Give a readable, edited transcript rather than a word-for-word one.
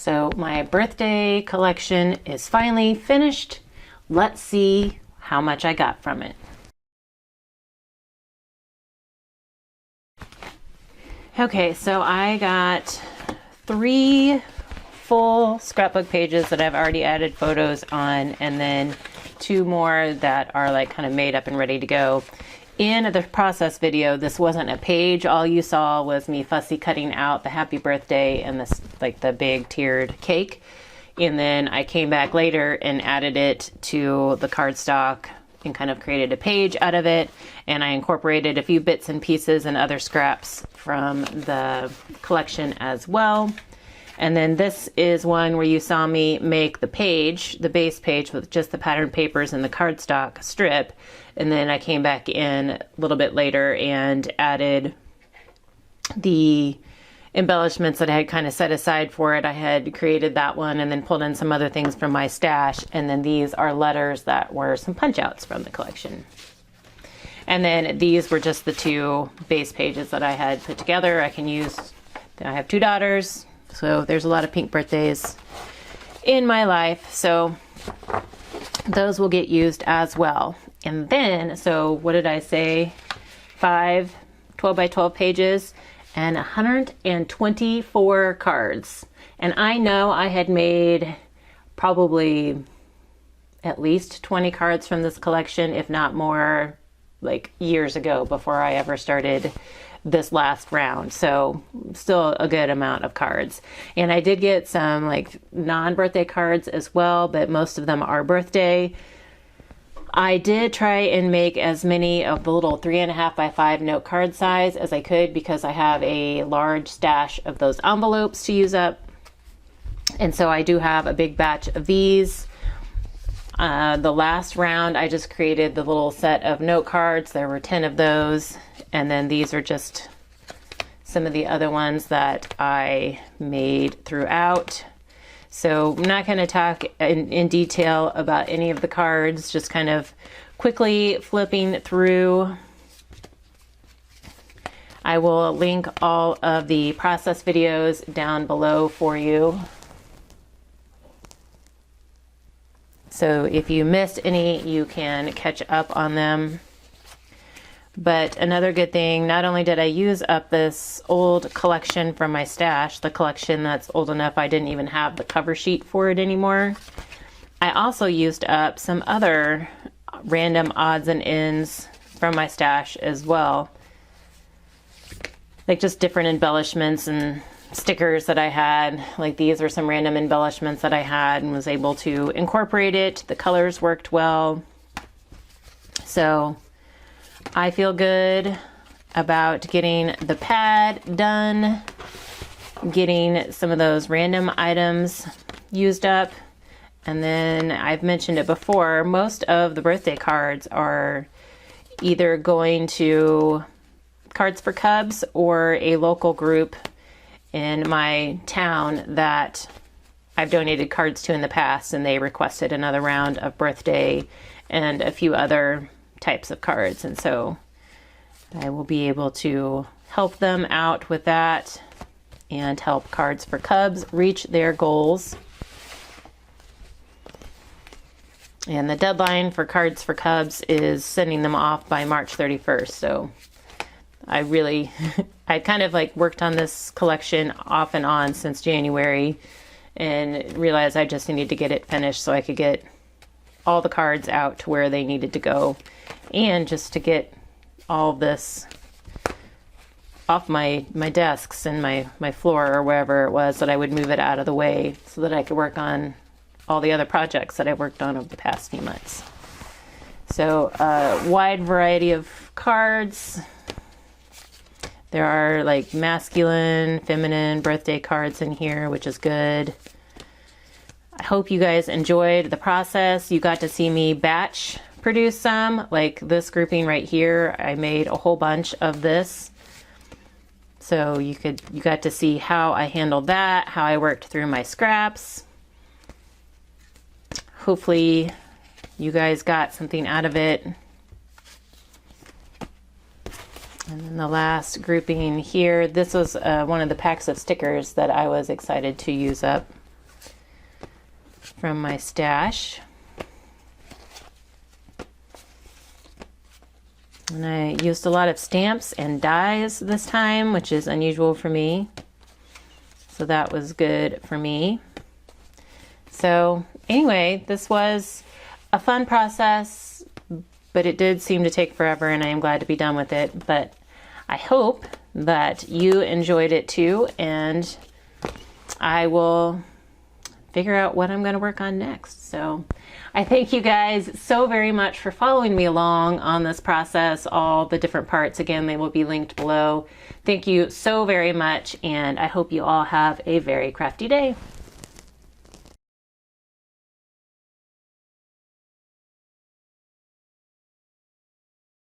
So my birthday collection is finally finished. Let's see how much I got from it. Okay, so I got 3 full scrapbook pages that I've already added photos on, and then 2 more that are like kind of made up and ready to go. In the process video, this wasn't a page. All you saw was me fussy cutting out the happy birthday and this, like the big tiered cake. And then I came back later and added it to the cardstock and kind of created a page out of it. And I incorporated a few bits and pieces and other scraps from the collection as well. And then this is one where you saw me make the page, the base page with just the patterned papers and the cardstock strip. And then I came back in a little bit later and added the embellishments that I had kind of set aside for it. I had created that one and then pulled in some other things from my stash. And then these are letters that were some punch outs from the collection. And then these were just the 2 base pages that I had put together. I have 2 daughters. So there's a lot of pink birthdays in my life. So those will get used as well. And then, so what did I say? 5 12 by 12 pages and 124 cards. And I know I had made probably at least 20 cards from this collection, if not more, like years ago before I ever started this last round. So still a good amount of cards. And I did get some like non-birthday cards as well, but most of them are birthday. I did try and make as many of the little 3.5 by 5 note card size as I could because I have a large stash of those envelopes to use up. And so I do have a big batch of these. The last round, I just created the little set of note cards. There were 10 of those. And then these are just some of the other ones that I made throughout. So I'm not going to talk in detail about any of the cards, just kind of quickly flipping through. I will link all of the process videos down below for you. So if you missed any, you can catch up on them. But another good thing, not only did I use up this old collection from my stash, the collection that's old enough I didn't even have the cover sheet for it anymore, I also used up some other random odds and ends from my stash as well. Like just different embellishments and stickers that I had. Like these are some random embellishments that I had and was able to incorporate it. The colors worked well. So I feel good about getting the pad done, getting some of those random items used up. And then I've mentioned it before, most of the birthday cards are either going to Cards for Cubs or a local group in my town that I've donated cards to in the past, and they requested another round of birthday and a few other types of cards. And so I will be able to help them out with that and help Cards for Cubs reach their goals. And the deadline for Cards for Cubs is sending them off by March 31st. So I really, I kind of like worked on this collection off and on since January and realized I just needed to get it finished so I could get all the cards out to where they needed to go, and just to get all of this off my desks and my floor or wherever it was, that I would move it out of the way so that I could work on all the other projects that I worked on over the past few months. So a wide variety of cards. There are like masculine, feminine birthday cards in here, which is good. I hope you guys enjoyed the process. You got to see me batch produce some, like this grouping right here. I made a whole bunch of this. So you got to see how I handled that, how I worked through my scraps. Hopefully you guys got something out of it. And then the last grouping here, this was one of the packs of stickers that I was excited to use up from my stash. And I used a lot of stamps and dies this time, which is unusual for me. So that was good for me. So anyway, this was a fun process, but it did seem to take forever, and I am glad to be done with it. But I hope that you enjoyed it too, and I will figure out what I'm going to work on next. So I thank you guys so very much for following me along on this process. All the different parts, again, they will be linked below. Thank you so very much, and I hope you all have a very crafty day.